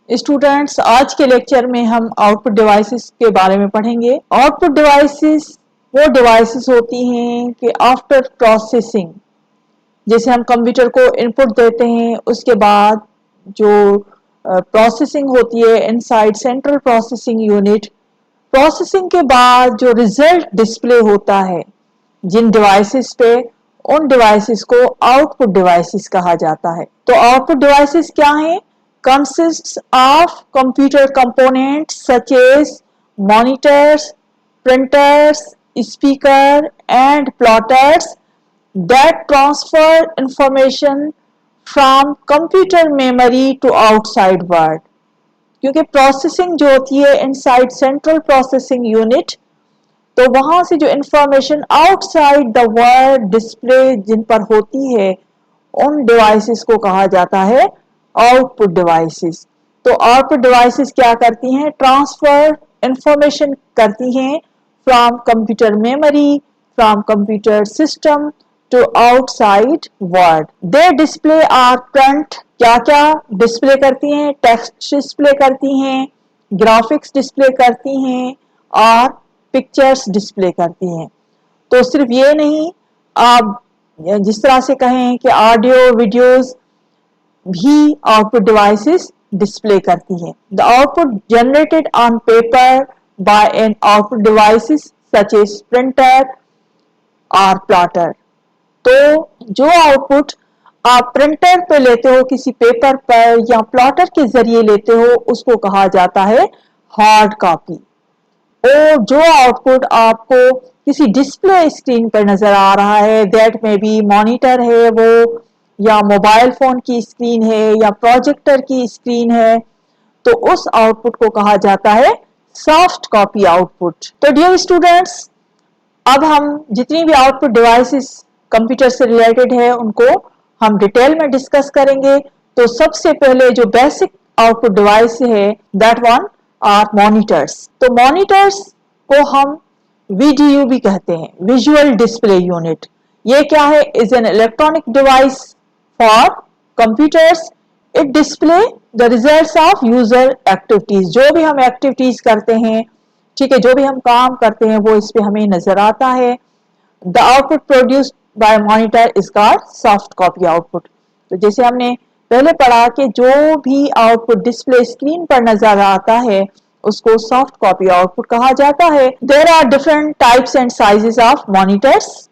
Students, आज के lecture में हम आउटपुट डिवाइसेस के बारे में पढ़ेंगे। आउटपुट डिवाइसेस वो डिवाइसेस होती हैं कि आफ्टर प्रोसेसिंग, जैसे हम कंप्यूटर को इनपुट देते हैं, उसके बाद जो प्रोसेसिंग होती है inside central processing unit, processing के बाद जो रिजल्ट डिस्प्ले होता है जिन डिवाइसेस पे, उन डिवाइसेस को आउटपुट डिवाइसेस कहा जाता है। तो आउटपुट डिवाइसेस क्या हैं? Consists of computer components such as monitors, printers, speaker and plotters that transfer information from computer memory to outside world। क्योंकि प्रोसेसिंग जो होती है इनसाइड सेंट्रल प्रोसेसिंग यूनिट, तो वहां से जो information outside the world display जिन पर होती है, उन डिवाइसेस को कहा जाता है आउटपुट डिवाइसेस। तो आउटपुट डिवाइसेस क्या करती हैं? ट्रांसफर इंफॉर्मेशन करती हैं from computer memory, from computer system to outside world. They display or print, क्या क्या डिस्प्ले करती हैं? टेक्स्ट डिस्प्ले करती हैं, ग्राफिक्स डिस्प्ले करती हैं और पिक्चर्स डिस्प्ले करती हैं। तो सिर्फ ये नहीं, आप जिस तरह से कहें कि ऑडियो वीडियोस भी आउटपुट डिवाइसेस डिस्प्ले करती हैं। The output generated on paper by an output devices such as printer और प्लॉटर। तो जो आउटपुट आप प्रिंटर पे लेते हो, किसी पेपर पर या प्लॉटर के जरिए लेते हो, उसको कहा जाता है हार्ड कॉपी। और जो आउटपुट आपको किसी डिस्प्ले स्क्रीन पर नजर आ रहा है, दैट में भी मॉनिटर है वो, या मोबाइल फोन की स्क्रीन है, या प्रोजेक्टर की स्क्रीन है, तो उस आउटपुट को कहा जाता है सॉफ्ट कॉपी आउटपुट। तो डियर स्टूडेंट्स, अब हम जितनी भी आउटपुट डिवाइसेस कंप्यूटर से रिलेटेड है उनको हम डिटेल में डिस्कस करेंगे। तो सबसे पहले जो बेसिक आउटपुट डिवाइस है, दैट वन आर मॉनिटर्स। तो मॉनिटर्स को हम VDU भी कहते हैं, विजुअल डिस्प्ले यूनिट। ये क्या है? Is an electronic device for computers. It display the results of user activities. जो भी हम एक्टिविटीज करते हैं, ठीक है, जो भी हम काम करते हैं, वो इस पे हमें नजर आता है। The output produced by monitor is called soft copy output. तो जैसे हमने पहले पढ़ा कि जो भी आउटपुट डिस्प्ले स्क्रीन पर नजर आता है, उसको सॉफ्ट कॉपी आउटपुट कहा जाता है। There are different types and sizes of monitors,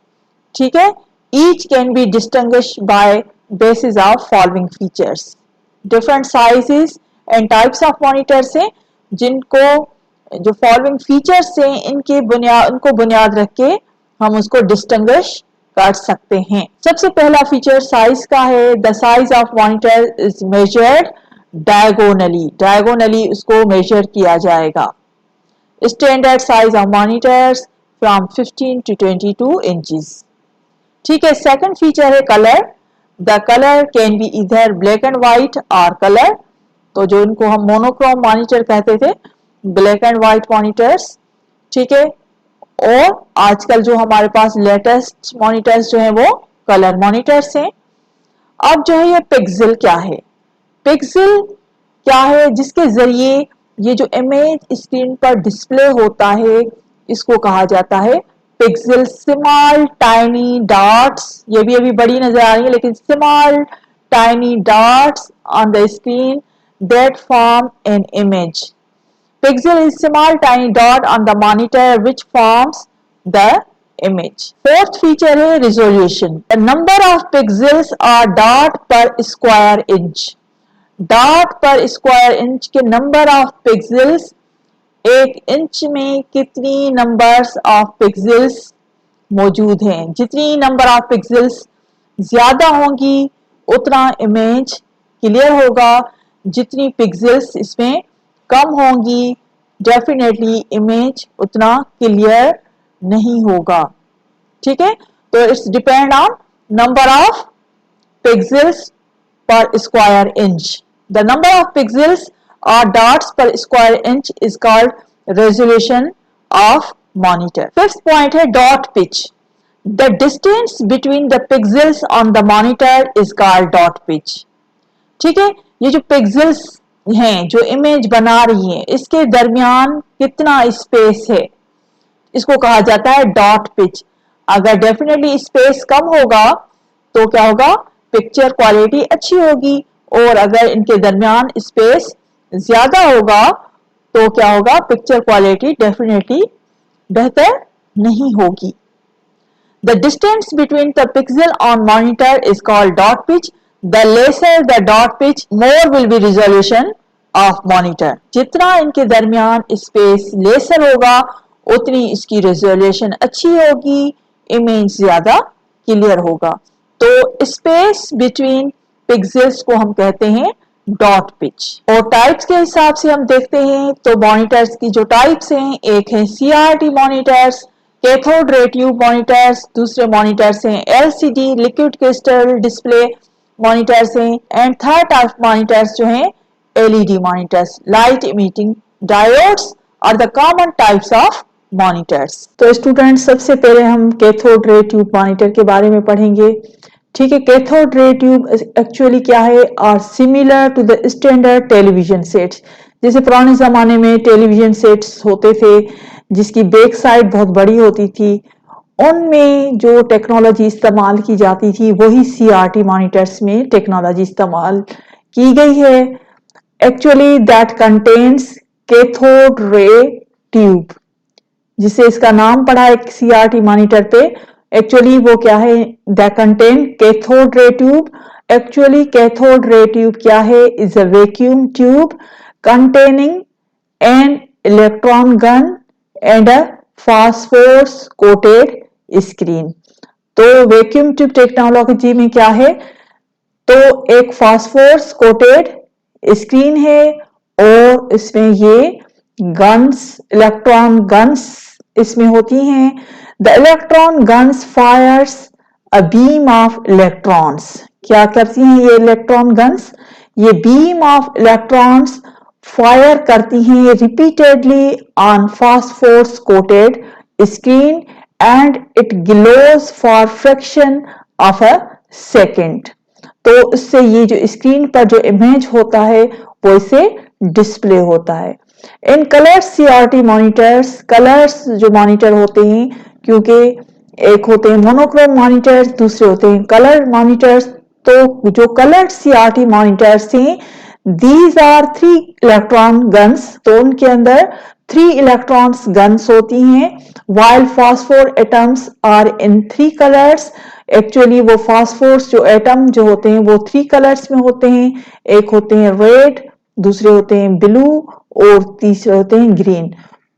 ठीक है। Each can be distinguished by basis of following features. Different sizes and types of monitors हैं, जिनको जो फॉलोइंग फीचर्स हैं इनको बुनियाद रख के हम उसको डिस्टिंग्विश कर सकते हैं। सबसे पहला फीचर साइज का है। The size of monitor is measured diagonally. Diagonally उसको मेजर किया जाएगा। Standard size of monitors from 15 to 22 inches, ठीक है। सेकंड फीचर है colour. The colour can be इधर ब्लैक एंड व्हाइट और कलर। तो जो इनको हम मोनोक्रोम मॉनिटर कहते थे, ब्लैक एंड व्हाइट मॉनिटर्स, ठीक है। और आजकल जो हमारे पास लेटेस्ट मॉनिटर्स जो है वो कलर मॉनिटर्स हैं। अब जो है ये पिक्सेल क्या है? पिक्सेल क्या है? जिसके जरिए ये जो इमेज स्क्रीन पर डिस्प्ले होता है, इसको कहा जाता है पिक्सेल। स्मॉल टाइनी डॉट्स, ये भी अभी बड़ी नजर आ रही है, लेकिन small tiny dots on the screen that form an image. Pixel is small tiny dot on the monitor which forms the image. Fourth feature है resolution. The number of pixels or dot per square inch. Dot per square inch के number of pixels, एक inch में कितनी numbers of pixels मौजूद हैं। जितनी number of pixels ज्यादा होंगी उतना image क्लियर होगा, जितनी pixels इसमें कम होंगी डेफिनेटली इमेज उतना क्लियर नहीं होगा, ठीक है। तो it's depend on number of pixels per square inch. The number of pixels और dots per square inch is called resolution of monitor. Fifth point है dot pitch. The distance between the pixels on the monitor is called dot pitch, ठीक है। ये जो pixels हैं जो image बना रही हैं इसके दरमियान कितना स्पेस है, इसको कहा जाता है डॉट पिच। अगर डेफिनेटली स्पेस कम होगा तो क्या होगा, पिक्चर क्वालिटी अच्छी होगी, और अगर इनके दरमियान स्पेस ज्यादा होगा तो क्या होगा, पिक्चर क्वालिटी डेफिनेटली बेहतर नहीं होगी। The distance between the pixel on monitor is called dot pitch. The lesser the dot pitch, more will be resolution of monitor. जितना इनके दरमियान स्पेस लेसर होगा उतनी इसकी रेजोल्यूशन अच्छी होगी, इमेज ज्यादा क्लियर होगा। तो स्पेस बिटवीन पिक्सेल्स को हम कहते हैं डॉट पिच। और टाइप्स के हिसाब से हम देखते हैं तो मॉनिटर्स की जो टाइप्स हैं, एक है CRT monitors, cathode ray tube monitors, दूसरे मॉनिटर्स हैं LCD liquid crystal display monitors हैं, एंड थर्ड टाइप मॉनिटर्स जो हैं LED monitors, light emitting diodes और the common types of monitors. तो स्टूडेंट्स सबसे पहले हम कैथोड रे ट्यूब मॉनिटर के बारे में पढ़ेंगे। ठीक है, कैथोड रे ट्यूब एक्चुअली क्या है, are similar to the standard television sets. जैसे पुराने जमाने में टेलीविजन सेट्स होते थे जिसकी बैक साइड बहुत बड़ी होती थी, उनमें जो टेक्नोलॉजी इस्तेमाल की जाती थी वही CRT मॉनिटर्स में टेक्नोलॉजी इस्तेमाल की गई है। Actually that contains cathode ray tube, जिससे इसका नाम पड़ा है CRT मॉनिटर पे। एक्चुअली वो क्या है, that contain cathode ray tube. Actually cathode ray tube क्या है, is a vacuum tube containing an electron gun and a phosphorus coated screen. तो वैक्यूम ट्यूब टेक्नोलॉजी में क्या है, तो एक फास्फोरस कोटेड स्क्रीन है और इसमें ये गन्स, इलेक्ट्रॉन गन्स इसमें होती हैं। The electron guns fires a beam of electrons. क्या करती हैं ये इलेक्ट्रॉन गन्स, ये बीम ऑफ इलेक्ट्रॉन्स फायर करती हैं repeatedly on phosphorus coated screen and it glows for fraction of a second. तो इससे ये जो स्क्रीन पर जो इमेज होता है वो इसे डिस्प्ले होता है। इन कलर्स CRT मॉनिटर्स, कलर्स जो मॉनिटर होते हैं, क्योंकि एक होते हैं मोनोक्रोम मॉनिटर्स, दूसरे होते हैं कलर मॉनिटर्स। तो जो कलर्ड CRT मॉनिटर्स हैं, दीज आर 3 इलेक्ट्रॉन गन्स, तो उनके अंदर 3 इलेक्ट्रॉन्स गन्स होती हैं, while phosphor atoms are in 3 colors। Actually वो फास्फोर्स जो एटम जो होते हैं वो 3 कलर्स में होते हैं, एक होते हैं रेड, दूसरे होते हैं ब्लू और तीसरे होते हैं ग्रीन।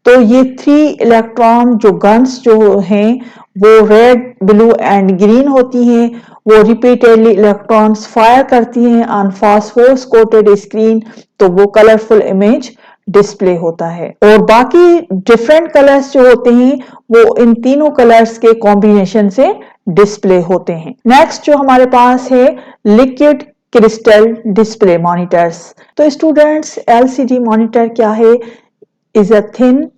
तो ये 3 इलेक्ट्रॉन जो गन्स जो हैं वो रेड, ब्लू एंड ग्रीन होती हैं। वो रिपीटेडली इलेक्ट्रॉन्स फायर करती हैं ऑन फास्फोरस कोटेड स्क्रीन, तो वो कलरफुल इमेज डिस्प्ले होता है। और बाकी डिफरेंट कलर्स जो होते हैं वो इन तीनों कलर्स के कॉम्बिनेशन से डिस्प्ले होते हैं। नेक्स्ट जो हमारे पास है लिक्विड क्रिस्टल डिस्प्ले मॉनिटर्स। तो स्टूडेंट्स LCD मॉनिटर क्या है, इज अ थिन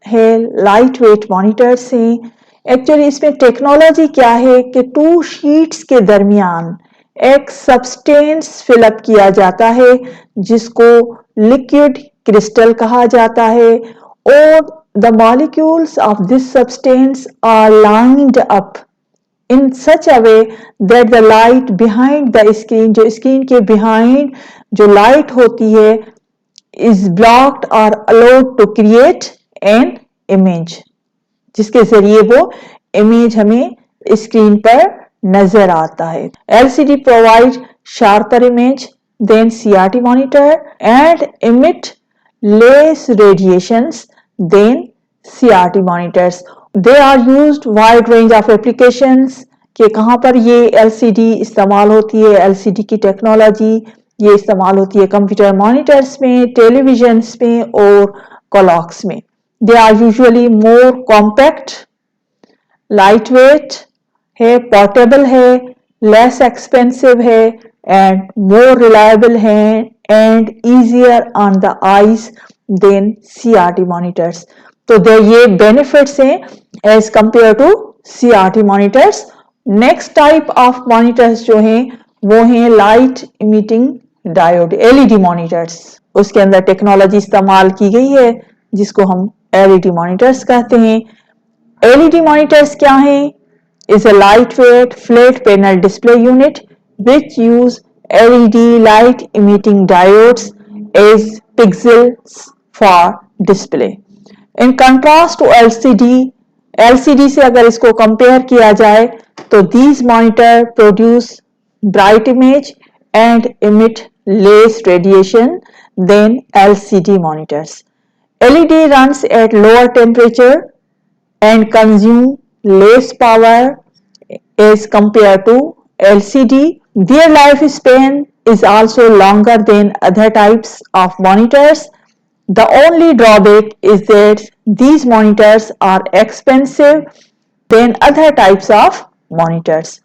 है, लाइट वेट मॉनिटर्स हैं। एक्चुअली इसमें टेक्नोलॉजी क्या है कि 2 शीट्स के दरमियान एक सब्सटेंस फिलअप किया जाता है जिसको लिक्विड क्रिस्टल कहा जाता है, और the molecules of this substance are lined up in such a way that the light behind the screen, जो स्क्रीन के behind जो लाइट होती है, is blocked or allowed to create an image, जिसके जरिए वो इमेज हमें स्क्रीन पर नजर आता है। LCD provide sharper image than CRT monitor and emit less radiations than CRT monitors. They are used wide range of applications। कि कहाँ पर ये LCD इस्तेमाल होती है, LCD की टेक्नोलॉजी ये इस्तेमाल होती है कंप्यूटर मॉनिटर्स में, टेलीविजन्स में और क्लॉक्स में। They are usually more compact, lightweight है, portable है, less expensive है and more reliable है and easier on the eyes than CRT monitors। तो ये benefits हैं as compared to CRT monitors। Next type of monitors जो हैं वो हैं light emitting diode, LED monitors, उसके अंदर टेक्नोलॉजी इस्तेमाल की गई है जिसको हम एलईडी मॉनिटर्स कहते हैं। एलईडी मॉनिटर्स क्या हैं? Is a lightweight flat panel display unit which use LED light emitting diodes as pixels for display. In contrast to LCD से अगर इसको कंपेयर किया जाए तो these monitor produce bright image and emit less radiation than LCD monitors. LED runs at lower temperature and consume less power as compared to LCD. Their lifespan is also longer than other types of monitors. The only drawback is that these monitors are expensive than other types of monitors.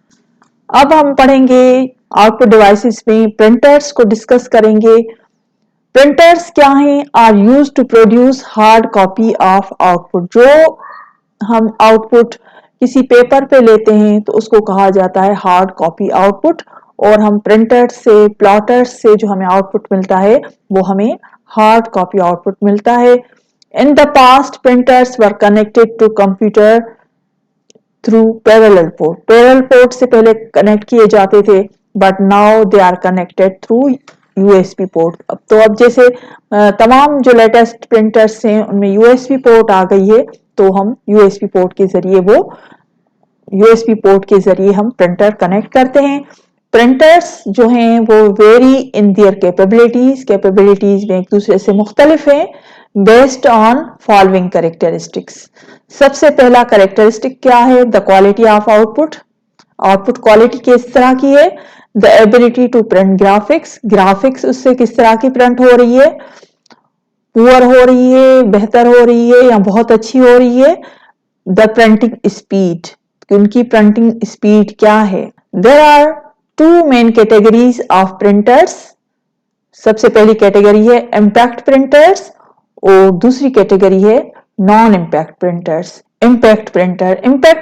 अब हम पढ़ेंगे output devices में printers को discuss करेंगे। Printers क्या हैं? Are used to produce hard copy of output. जो हम आउटपुट किसी पेपर पे लेते हैं तो उसको कहा जाता है हार्ड कॉपी आउटपुट, और हम प्रिंटर से, प्लॉटर से जो हमें आउटपुट मिलता है वो हमें हार्ड कॉपी आउटपुट मिलता है। In the past printers were connected to computer through parallel port. Parallel port से पहले कनेक्ट किए जाते थे, but now they are connected through USB port. अब जैसे तमाम जो लेटेस्ट प्रिंटर्स हैं उनमें यूएसबी पोर्ट आ गई है, तो हम यूएसबी पोर्ट के जरिए हम प्रिंटर कनेक्ट करते हैं। प्रिंटर्स जो हैं वो वेरी इन देयर कैपेबिलिटीज में एक दूसरे से मुख्तलिफ हैं बेस्ड ऑन फॉलोइंग कैरेक्टरिस्टिक्स। सबसे पहला कैरेक्टरिस्टिक क्या है? The quality of output quality किस तरह की है? The ability to print graphics उससे किस तरह की प्रिंट हो रही है, पुअर हो रही है, बेहतर हो रही है या बहुत अच्छी हो रही है। द प्रिंटिंग स्पीड, उनकी प्रिंटिंग स्पीड क्या है। There are two main categories of printers. सबसे पहली कैटेगरी है इम्पैक्ट प्रिंटर्स और दूसरी कैटेगरी है non impact printers. Impact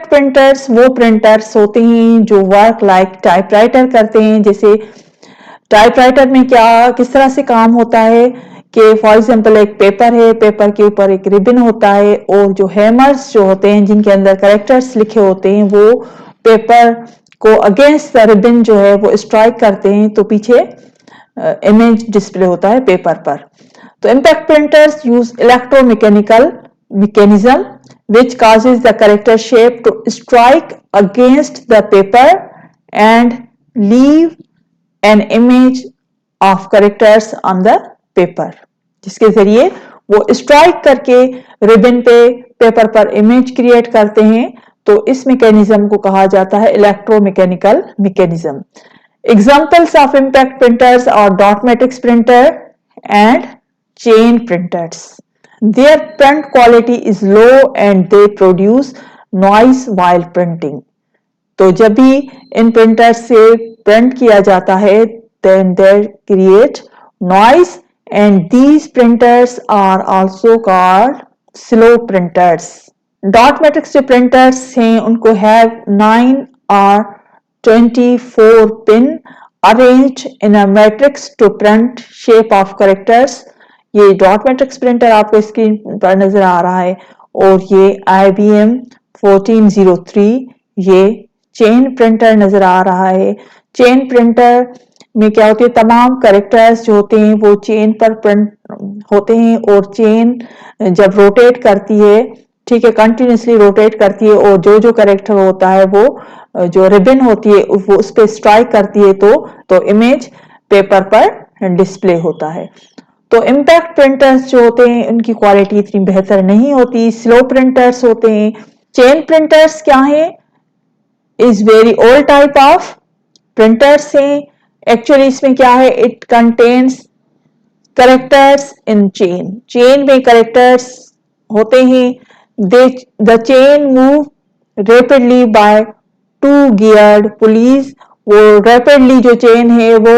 printers वो प्रिंटर्स होते हैं जो वर्क लाइक टाइपराइटर करते हैं। जैसे टाइपराइटर में किस तरह से काम होता है कि फॉर एग्जांपल एक पेपर है, पेपर के ऊपर एक रिबन होता है और जो हैमर्स जो होते हैं जिनके अंदर कैरेक्टर्स लिखे होते हैं वो पेपर को अगेंस्ट द रिबन जो है वो स्ट्राइक करते हैं, तो पीछे इमेज डिस्प्ले होता है पेपर पर। तो impact printers use electromechanical mechanism which causes the character shape to strike against the paper and leave an image of characters on the paper, जिसके जरिए वो स्ट्राइक करके रिबन पे पेपर पर इमेज क्रिएट करते हैं। तो इस मैकेनिज्म को कहा जाता है electromechanical mechanism. Examples of impact printers और dot matrix printer and chain printers. Their print quality is low and they produce noise while printing. तो जब भी इन प्रिंटर से प्रिंट किया जाता है then they create noise and these printers are also called slow printers. Dot matrix जो printers हैं उनको have 9 or 24 pin arranged in a matrix to print shape of characters. ये डॉट मैट्रिक्स प्रिंटर आपको screen पर नजर आ रहा है और ये IBM 1403 ये चेन प्रिंटर नजर आ रहा है। चेन प्रिंटर में क्या होती है, तमाम कैरेक्टर्स जो होते हैं वो चेन पर प्रिंट होते हैं और चेन जब रोटेट करती है, ठीक है, कंटिन्यूसली रोटेट करती है और जो कैरेक्टर होता है वो जो रिबन होती है वो उस पर स्ट्राइक करती है तो इमेज पेपर पर डिस्प्ले होता है। तो इम्पैक्ट प्रिंटर्स जो होते हैं उनकी क्वालिटी इतनी बेहतर नहीं होती, स्लो प्रिंटर्स होते हैं। चेन प्रिंटर्स क्या है? Is very old type of printers हैं। एक्चुअली इसमें क्या है, it contains characters in chain में कैरेक्टर्स होते हैं। The chain move rapidly by 2 geared pulleys. वो रैपिडली जो चेन है वो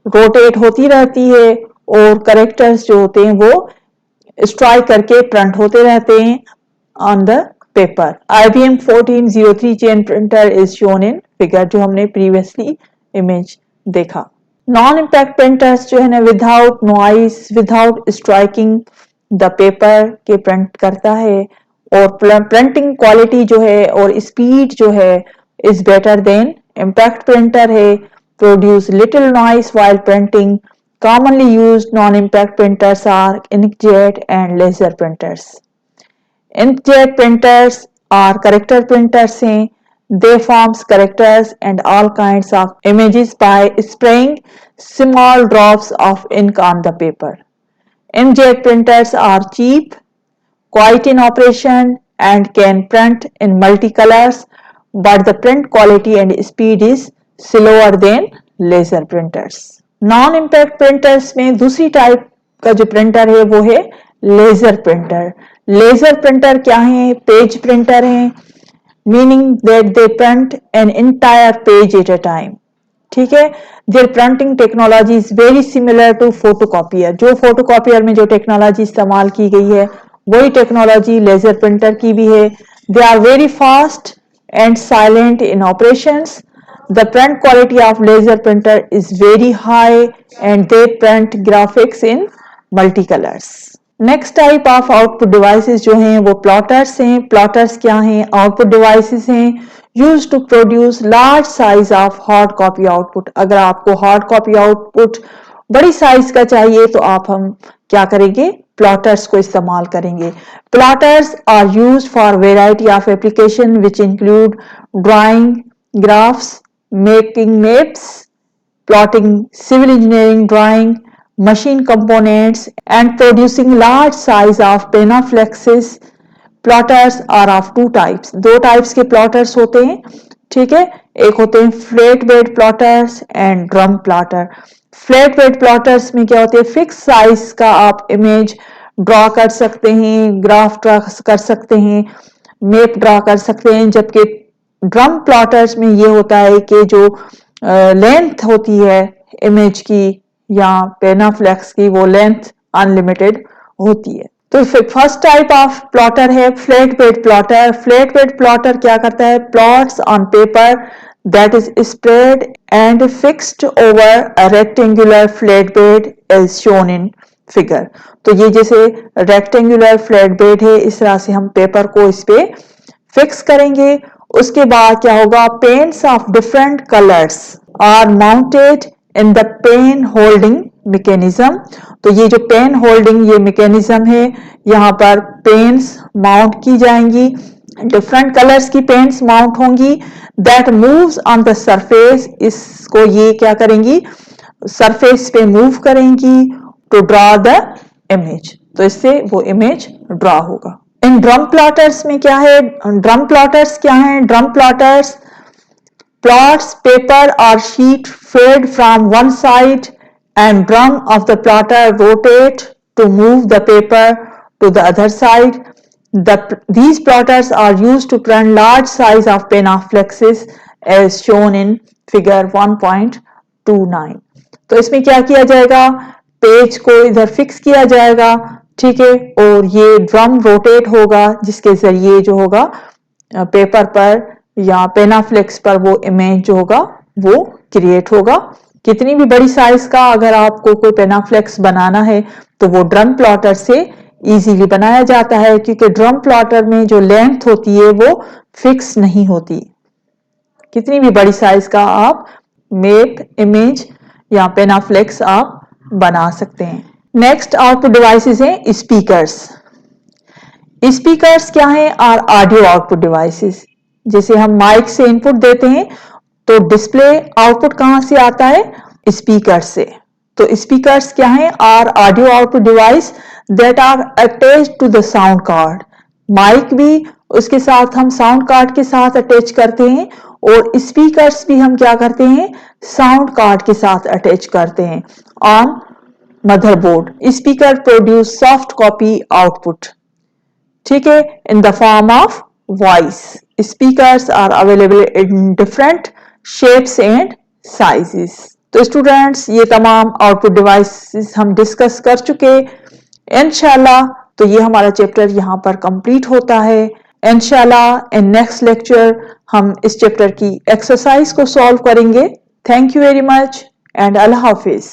रोटेट होती रहती है और कैरेक्टर्स जो होते हैं वो स्ट्राइक करके प्रिंट होते रहते हैं on the paper. IBM 1403 chain printer is shown in figure, जो हमने प्रीवियसली इमेज देखा। नॉन इम्पैक्ट प्रिंटर्स जो है ना without noise, without striking the paper के प्रिंट करता है, और प्रिंटिंग क्वालिटी जो है और स्पीड जो है is better than impact printer है, produce little noise while printing. Commonly used non-impact printers are inkjet and laser printers. Inkjet printers are character printers हैं, they forms characters and all kinds of images by spraying small drops of ink on the paper. Inkjet printers are cheap, quiet in operation and can print in multicolors, but the print quality and speed is slower than laser printers. Non impact printers में दूसरी type का जो printer है वो है laser printer. Laser printer क्या है? Page printer है, meaning that they print an entire page at a time. ठीक है, their printing technology is very similar to photocopier. जो फोटोकॉपियर में जो टेक्नोलॉजी इस्तेमाल की गई है वही टेक्नोलॉजी लेजर प्रिंटर की भी है। They are very fast and silent in operations. The print quality of laser printer is very high and they print graphics in multicolors. Next type of output devices जो हैं वो plotters हैं। Plotters क्या हैं? Output devices हैं used to produce large size of hard copy output। अगर आपको hard copy output बड़ी साइज का चाहिए तो हम क्या करेंगे? प्लॉटर्स को इस्तेमाल करेंगे। Plotters are used for variety of application which include drawing, graphs, making maps, plotting, civil engineering drawing, machine components and producing large size of penaflexes। Plotters are of two types, दो टाइप्स के plotters होते हैं। ठीक है, एक होते हैं flat bed plotters and drum plotter. Flat bed plotters में क्या होते हैं? फिक्स साइज का आप इमेज ड्रॉ कर सकते हैं, ग्राफ ड्रॉ कर सकते हैं, मैप ड्रॉ कर सकते हैं। जबकि ड्रम प्लॉटर्स में ये होता है कि जो लेंथ होती है इमेज की या पेनाफ्लेक्स की वो लेंथ अनलिमिटेड होती है। तो फर्स्ट टाइप ऑफ प्लॉटर है flat bed plotter. Flat bed plotter क्या करता है? Plots on paper that is spread and fixed over a rectangular flat bed as shown in figure. तो ये जैसे रेक्टेंगुलर फ्लैट बेड है, इस तरह से हम पेपर को इस पे फिक्स करेंगे। उसके बाद क्या होगा? Pens of different colours are mounted in the pen holding mechanism. तो ये जो पेन होल्डिंग ये मैकेनिज्म है, यहाँ पर पेन्स माउंट की जाएंगी, डिफरेंट कलर्स की पेन्स माउंट होंगी, that moves on the surface. इसको ये क्या करेंगी? सरफेस पे मूव करेंगी टू ड्रॉ द इमेज। तो इससे वो इमेज ड्रॉ होगा। इन ड्रम प्लॉटर्स में क्या है? ड्रम प्लॉटर्स क्या है? Drum plotters plots paper or sheet fed from one side and drum of the plotter rotate to move the paper to the other side. These plotters are used to print large size of penaflexes as shown in figure 1.29। तो इसमें क्या किया जाएगा? Page को इधर fix किया जाएगा, ठीक है, और ये ड्रम रोटेट होगा जिसके जरिए जो होगा पेपर पर या पेनाफ्लेक्स पर वो इमेज जो होगा वो क्रिएट होगा। कितनी भी बड़ी साइज का अगर आपको कोई पेनाफ्लेक्स बनाना है तो वो ड्रम प्लॉटर से इजीली बनाया जाता है, क्योंकि ड्रम प्लॉटर में जो लेंथ होती है वो फिक्स नहीं होती। कितनी भी बड़ी साइज का आप मैप, इमेज या पेनाफ्लेक्स आप बना सकते हैं। नेक्स्ट आउटपुट डिवाइसेस हैं स्पीकर्स। स्पीकर्स क्या है? Are audio output devices. जैसे हम माइक से इनपुट देते हैं तो डिस्प्ले आउटपुट कहां से आता है? स्पीकर से। तो स्पीकर्स क्या है? Are audio output device that are attached to the sound card. Mic भी उसके साथ हम साउंड कार्ड के साथ अटैच करते हैं और स्पीकर्स भी हम क्या करते हैं? साउंड कार्ड के साथ अटैच करते हैं on motherboard. Speaker produce soft copy output, ठीक है, in the form of voice. Speakers are available in different shapes and sizes. तो स्टूडेंट्स ये तमाम आउटपुट डिवाइसेस हम डिस्कस कर चुके। इंशाल्लाह तो ये हमारा चैप्टर यहाँ पर कंप्लीट होता है। इंशाल्लाह इन नेक्स्ट लेक्चर हम इस चैप्टर की एक्सरसाइज को सॉल्व करेंगे। Thank you very much. And Allah Hafiz.